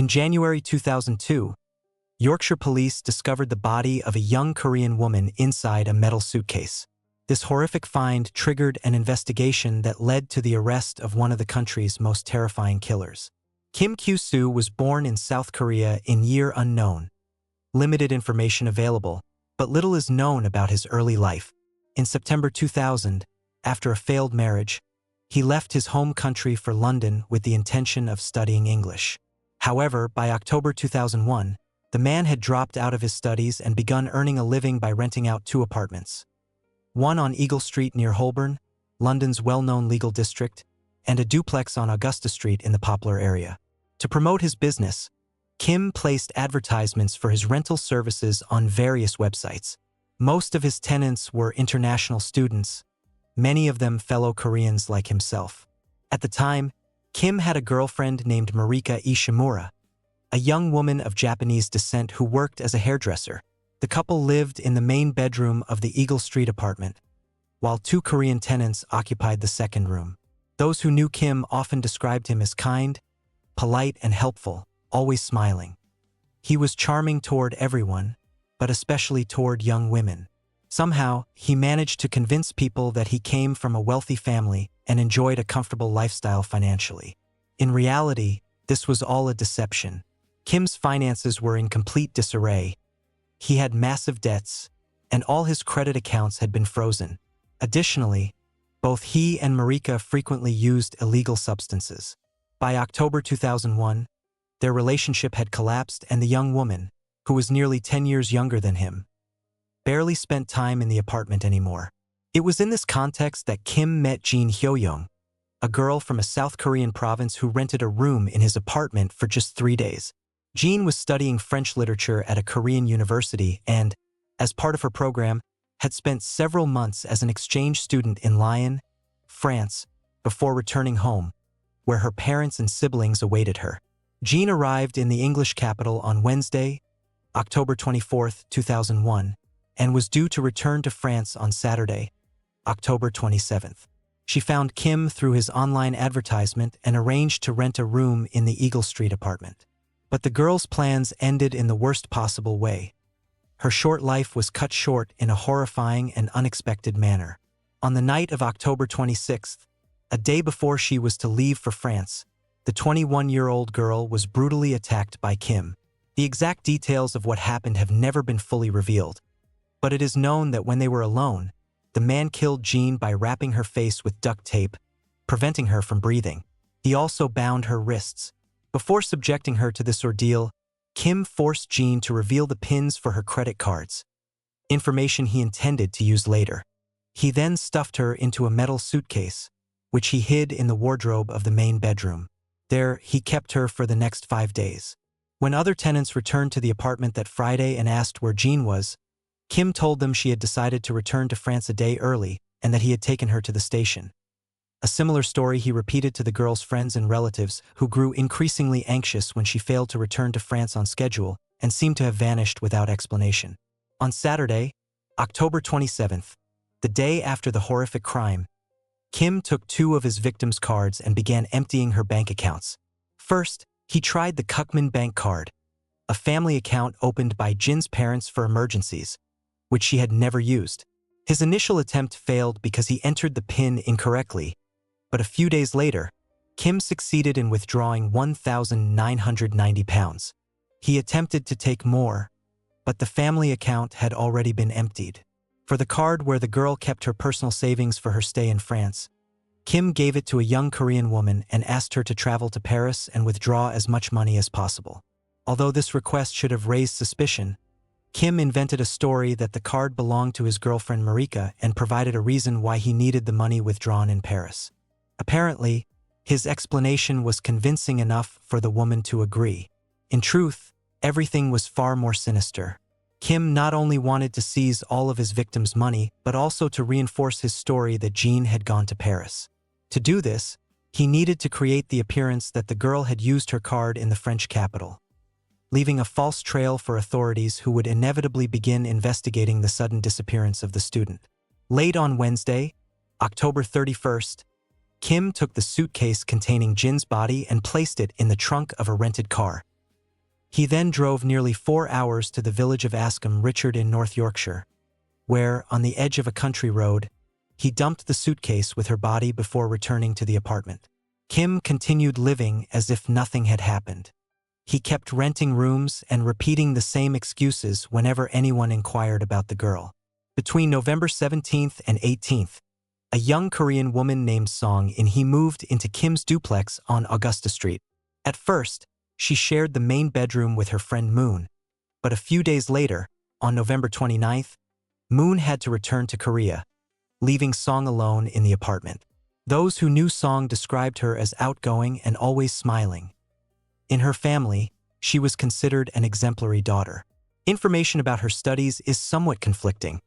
In January 2002, Yorkshire police discovered the body of a young Korean woman inside a metal suitcase. This horrific find triggered an investigation that led to the arrest of one of the country's most terrifying killers. Kyu-seo was born in South Korea in year unknown. Limited information available, but little is known about his early life. In September 2000, after a failed marriage, he left his home country for London with the intention of studying English. However, by October 2001, the man had dropped out of his studies and begun earning a living by renting out 2 apartments. One on Eagle Street near Holborn, London's well-known legal district, and a duplex on Augusta Street in the Poplar area. To promote his business, Kim placed advertisements for his rental services on various websites. Most of his tenants were international students, many of them fellow Koreans like himself. At the time, Kim had a girlfriend named Marika Ishimura, a young woman of Japanese descent who worked as a hairdresser. The couple lived in the main bedroom of the Eagle Street apartment, while 2 Korean tenants occupied the second room. Those who knew Kim often described him as kind, polite, and helpful, always smiling. He was charming toward everyone, but especially toward young women. Somehow, he managed to convince people that he came from a wealthy family and enjoyed a comfortable lifestyle financially. In reality, this was all a deception. Kim's finances were in complete disarray. He had massive debts, and all his credit accounts had been frozen. Additionally, both he and Marika frequently used illegal substances. By October 2001, their relationship had collapsed, and the young woman, who was nearly 10 years younger than him, barely spent time in the apartment anymore. It was in this context that Kim met Jin Hyo-young, a girl from a South Korean province who rented a room in his apartment for just 3 days. Jean was studying French literature at a Korean university and, as part of her program, had spent several months as an exchange student in Lyon, France, before returning home, where her parents and siblings awaited her. Jean arrived in the English capital on Wednesday, October 24, 2001, and was due to return to France on Saturday, October 27. She found Kim through his online advertisement and arranged to rent a room in the Eagle Street apartment. But the girl's plans ended in the worst possible way. Her short life was cut short in a horrifying and unexpected manner. On the night of October 26th, a day before she was to leave for France, the 21-year-old girl was brutally attacked by Kim. The exact details of what happened have never been fully revealed, but it is known that when they were alone, the man killed Jean by wrapping her face with duct tape, preventing her from breathing. He also bound her wrists. Before subjecting her to this ordeal, Kim forced Jean to reveal the pins for her credit cards, information he intended to use later. He then stuffed her into a metal suitcase, which he hid in the wardrobe of the main bedroom. There, he kept her for the next 5 days. When other tenants returned to the apartment that Friday and asked where Jean was, Kim told them she had decided to return to France a day early and that he had taken her to the station. A similar story he repeated to the girl's friends and relatives, who grew increasingly anxious when she failed to return to France on schedule and seemed to have vanished without explanation. On Saturday, October 27th, the day after the horrific crime, Kim took 2 of his victims' cards and began emptying her bank accounts. First, he tried the Kukman Bank card, a family account opened by Jin's parents for emergencies, which she had never used. His initial attempt failed because he entered the PIN incorrectly, but a few days later, Kim succeeded in withdrawing £1,990. He attempted to take more, but the family account had already been emptied. For the card where the girl kept her personal savings for her stay in France, Kim gave it to a young Korean woman and asked her to travel to Paris and withdraw as much money as possible. Although this request should have raised suspicion, Kim invented a story that the card belonged to his girlfriend Marika and provided a reason why he needed the money withdrawn in Paris. Apparently, his explanation was convincing enough for the woman to agree. In truth, everything was far more sinister. Kim not only wanted to seize all of his victims' money, but also to reinforce his story that Jean had gone to Paris. To do this, he needed to create the appearance that the girl had used her card in the French capital, leaving a false trail for authorities who would inevitably begin investigating the sudden disappearance of the student. Late on Wednesday, October 31st, Kim took the suitcase containing Jin's body and placed it in the trunk of a rented car. He then drove nearly 4 hours to the village of Askham Richard in North Yorkshire, where, on the edge of a country road, he dumped the suitcase with her body before returning to the apartment. Kim continued living as if nothing had happened. He kept renting rooms and repeating the same excuses whenever anyone inquired about the girl. Between November 17th and 18th, a young Korean woman named Song-in he moved into Kim's duplex on Augusta Street. At first, she shared the main bedroom with her friend Moon, but a few days later, on November 29th, Moon had to return to Korea, leaving Song alone in the apartment. Those who knew Song described her as outgoing and always smiling. In her family, she was considered an exemplary daughter. Information about her studies is somewhat conflicting.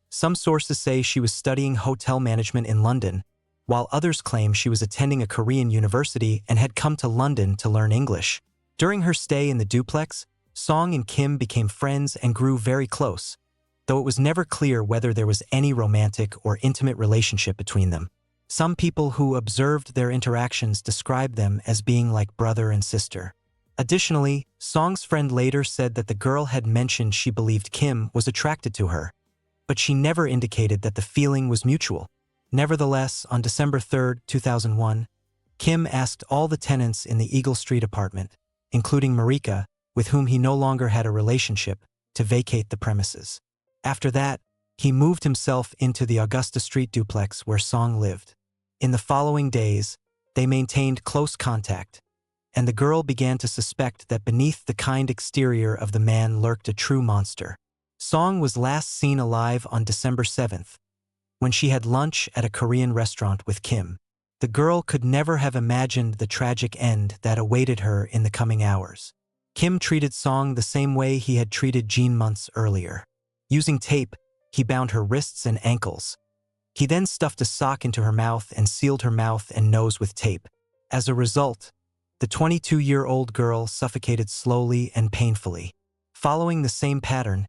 Some sources say she was studying hotel management in London, while others claim she was attending a Korean university and had come to London to learn English. During her stay in the duplex, Song and Kim became friends and grew very close, though it was never clear whether there was any romantic or intimate relationship between them. Some people who observed their interactions described them as being like brother and sister. Additionally, Song's friend later said that the girl had mentioned she believed Kim was attracted to her, but she never indicated that the feeling was mutual. Nevertheless, on December 3, 2001, Kim asked all the tenants in the Eagle Street apartment, including Marika, with whom he no longer had a relationship, to vacate the premises. After that, he moved himself into the Augusta Street duplex where Song lived. In the following days, they maintained close contact, and the girl began to suspect that beneath the kind exterior of the man lurked a true monster. Song was last seen alive on December 7th, when she had lunch at a Korean restaurant with Kim. The girl could never have imagined the tragic end that awaited her in the coming hours. Kim treated Song the same way he had treated Jean months earlier. Using tape, he bound her wrists and ankles. He then stuffed a sock into her mouth and sealed her mouth and nose with tape. As a result, the 22-year-old girl suffocated slowly and painfully. Following the same pattern,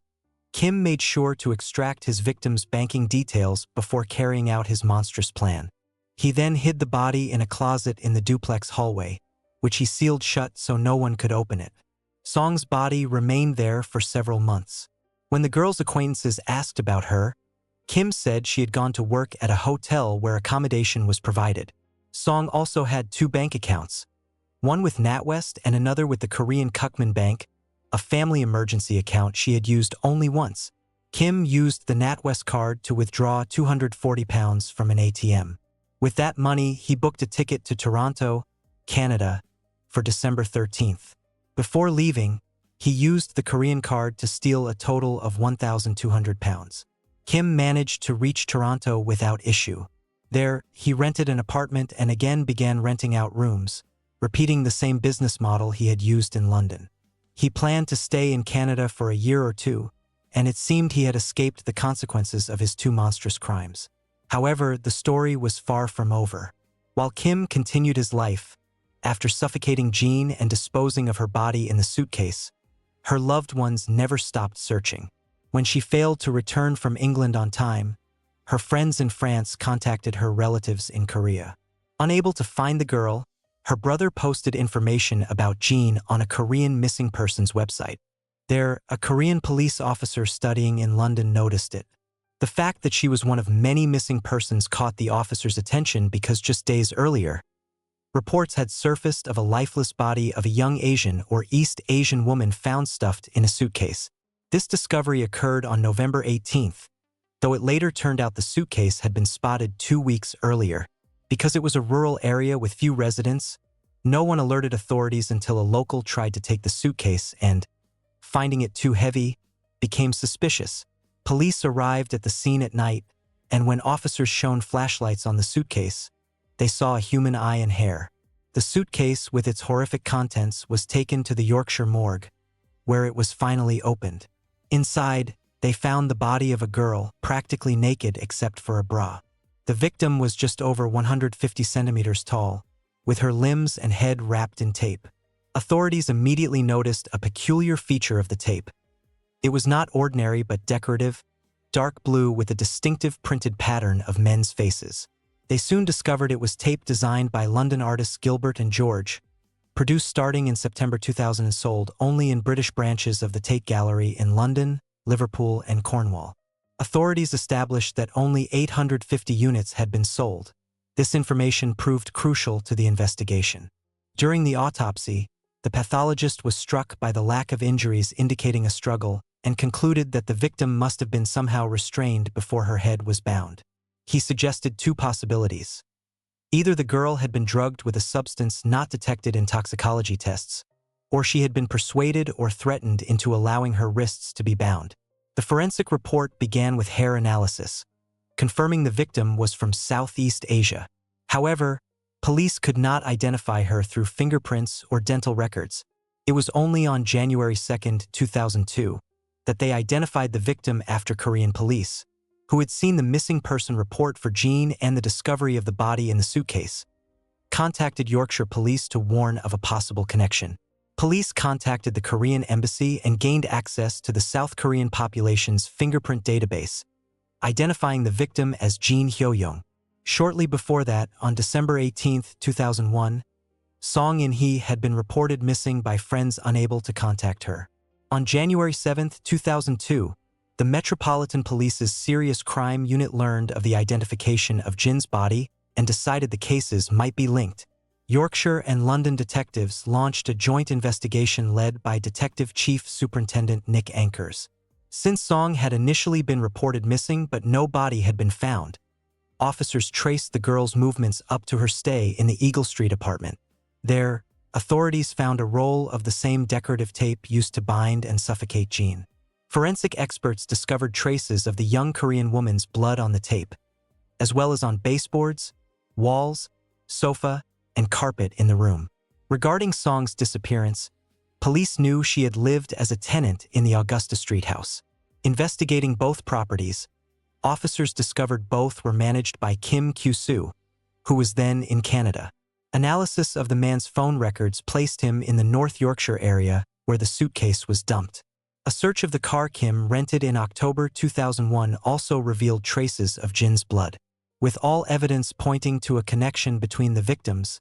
Kim made sure to extract his victim's banking details before carrying out his monstrous plan. He then hid the body in a closet in the duplex hallway, which he sealed shut so no one could open it. Song's body remained there for several months. When the girl's acquaintances asked about her, Kim said she had gone to work at a hotel where accommodation was provided. Song also had 2 bank accounts, one with NatWest and another with the Korean Kukmin Bank, a family emergency account she had used only once. Kim used the NatWest card to withdraw £240 from an ATM. With that money, he booked a ticket to Toronto, Canada, for December 13th. Before leaving, he used the Korean card to steal a total of £1,200. Kim managed to reach Toronto without issue. There, he rented an apartment and again began renting out rooms, repeating the same business model he had used in London. He planned to stay in Canada for a year or two, and it seemed he had escaped the consequences of his 2 monstrous crimes. However, the story was far from over. While Kim continued his life, after suffocating Jean and disposing of her body in the suitcase, her loved ones never stopped searching. When she failed to return from England on time, her friends in France contacted her relatives in Korea. Unable to find the girl, her brother posted information about Jean on a Korean missing persons website. There, a Korean police officer studying in London noticed it. The fact that she was one of many missing persons caught the officer's attention because just days earlier, reports had surfaced of a lifeless body of a young Asian or East Asian woman found stuffed in a suitcase. This discovery occurred on November 18th, though it later turned out the suitcase had been spotted 2 weeks earlier. Because it was a rural area with few residents, no one alerted authorities until a local tried to take the suitcase and, finding it too heavy, became suspicious. Police arrived at the scene at night, and when officers shone flashlights on the suitcase, they saw a human eye and hair. The suitcase with its horrific contents was taken to the Yorkshire morgue, where it was finally opened. Inside, they found the body of a girl, practically naked except for a bra. The victim was just over 150 centimeters tall, with her limbs and head wrapped in tape. Authorities immediately noticed a peculiar feature of the tape. It was not ordinary but decorative, dark blue with a distinctive printed pattern of men's faces. They soon discovered it was tape designed by London artists Gilbert and George, produced starting in September 2000 and sold only in British branches of the Tate Gallery in London, Liverpool, and Cornwall. Authorities established that only 850 units had been sold. This information proved crucial to the investigation. During the autopsy, the pathologist was struck by the lack of injuries indicating a struggle and concluded that the victim must have been somehow restrained before her head was bound. He suggested two possibilities. Either the girl had been drugged with a substance not detected in toxicology tests, or she had been persuaded or threatened into allowing her wrists to be bound. The forensic report began with hair analysis, confirming the victim was from Southeast Asia. However, police could not identify her through fingerprints or dental records. It was only on January 2, 2002, that they identified the victim after Korean police, who had seen the missing person report for Jean and the discovery of the body in the suitcase, contacted Yorkshire police to warn of a possible connection. Police contacted the Korean embassy and gained access to the South Korean population's fingerprint database, identifying the victim as Jean Hyo-young. Shortly before that, on December 18, 2001, Song In-hee had been reported missing by friends unable to contact her. On January 7, 2002, the Metropolitan Police's Serious Crime Unit learned of the identification of Jin's body and decided the cases might be linked. Yorkshire and London detectives launched a joint investigation led by Detective Chief Superintendent Nick Ankers. Since Song had initially been reported missing but no body had been found, officers traced the girl's movements up to her stay in the Eagle Street apartment. There, authorities found a roll of the same decorative tape used to bind and suffocate Jean. Forensic experts discovered traces of the young Korean woman's blood on the tape, as well as on baseboards, walls, sofa, and carpet in the room. Regarding Song's disappearance, police knew she had lived as a tenant in the Augusta Street house. Investigating both properties, officers discovered both were managed by Kyu-seo, who was then in Canada. Analysis of the man's phone records placed him in the North Yorkshire area where the suitcase was dumped. A search of the car Kim rented in October 2001 also revealed traces of Jin's blood. With all evidence pointing to a connection between the victims,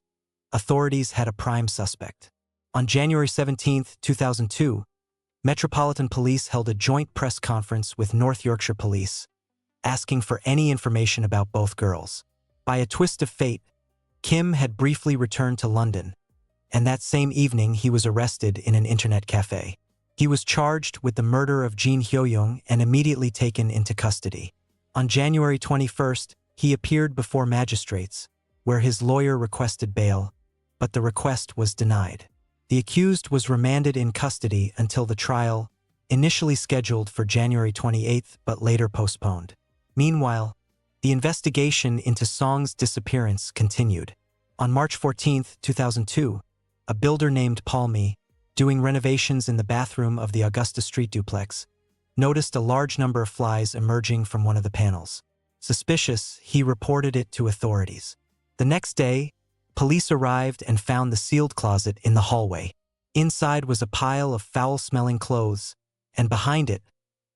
authorities had a prime suspect. On January 17, 2002, Metropolitan Police held a joint press conference with North Yorkshire Police, asking for any information about both girls. By a twist of fate, Kim had briefly returned to London, and that same evening he was arrested in an internet cafe. He was charged with the murder of Jean Hyo-young and immediately taken into custody. On January 21st, he appeared before magistrates, where his lawyer requested bail, but the request was denied. The accused was remanded in custody until the trial, initially scheduled for January 28 but later postponed. Meanwhile, the investigation into Song's disappearance continued. On March 14, 2002, a builder named Paul Mee, doing renovations in the bathroom of the Augusta Street duplex, noticed a large number of flies emerging from one of the panels. Suspicious, he reported it to authorities. The next day, police arrived and found the sealed closet in the hallway. Inside was a pile of foul-smelling clothes, and behind it,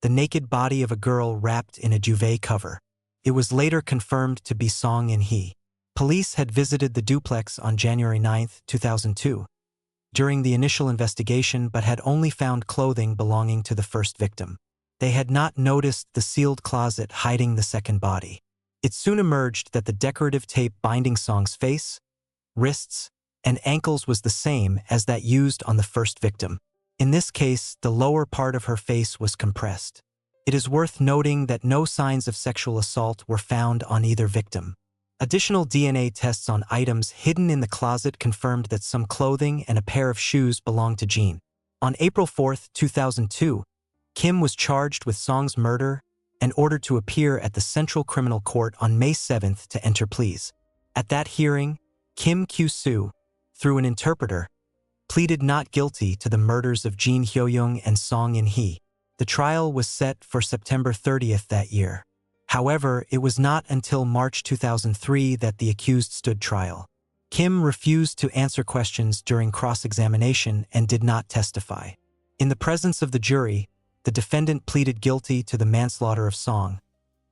the naked body of a girl wrapped in a duvet cover. It was later confirmed to be Song In-hee. Police had visited the duplex on January 9, 2002, during the initial investigation but had only found clothing belonging to the first victim. They had not noticed the sealed closet hiding the second body. It soon emerged that the decorative tape binding Song's face, wrists, and ankles was the same as that used on the first victim. In this case, the lower part of her face was compressed. It is worth noting that no signs of sexual assault were found on either victim. Additional DNA tests on items hidden in the closet confirmed that some clothing and a pair of shoes belonged to Jean. On April 4, 2002, Kim was charged with Song's murder and ordered to appear at the Central Criminal Court on May 7 to enter pleas. At that hearing, Kyu-seo, through an interpreter, pleaded not guilty to the murders of Jean Hyo-young and Song In-hee. The trial was set for September 30 that year. However, it was not until March 2003 that the accused stood trial. Kim refused to answer questions during cross-examination and did not testify. In the presence of the jury, the defendant pleaded guilty to the manslaughter of Song,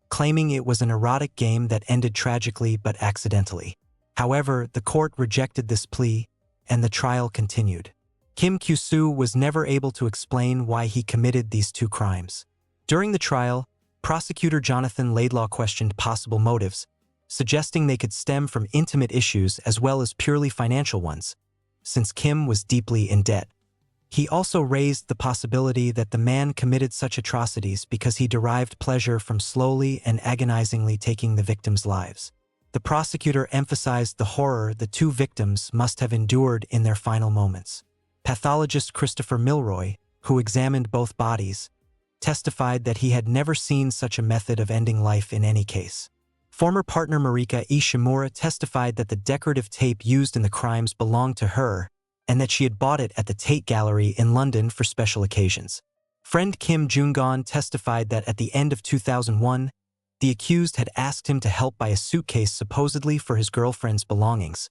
claiming it was an erotic game that ended tragically but accidentally. However, the court rejected this plea, and the trial continued. Kyu-seo was never able to explain why he committed these two crimes. During the trial, prosecutor Jonathan Laidlaw questioned possible motives, suggesting they could stem from intimate issues as well as purely financial ones, since Kim was deeply in debt. He also raised the possibility that the man committed such atrocities because he derived pleasure from slowly and agonizingly taking the victims' lives. The prosecutor emphasized the horror the two victims must have endured in their final moments. Pathologist Christopher Milroy, who examined both bodies, testified that he had never seen such a method of ending life in any case. Former partner Marika Ishimura testified that the decorative tape used in the crimes belonged to her and that she had bought it at the Tate Gallery in London for special occasions. Friend Kim Jung-gon testified that at the end of 2001, the accused had asked him to help buy a suitcase supposedly for his girlfriend's belongings,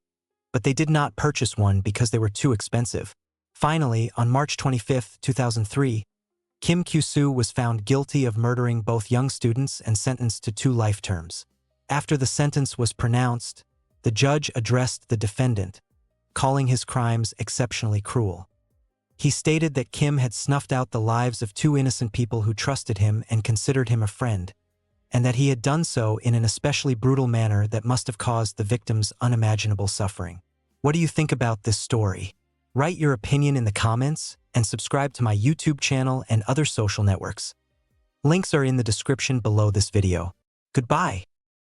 but they did not purchase one because they were too expensive. Finally, on March 25, 2003, Kyu-seo was found guilty of murdering both young students and sentenced to 2 life terms. After the sentence was pronounced, the judge addressed the defendant, calling his crimes exceptionally cruel. He stated that Kim had snuffed out the lives of 2 innocent people who trusted him and considered him a friend, and that he had done so in an especially brutal manner that must have caused the victims unimaginable suffering. What do you think about this story? Write your opinion in the comments and subscribe to my YouTube channel and other social networks. Links are in the description below this video. Goodbye.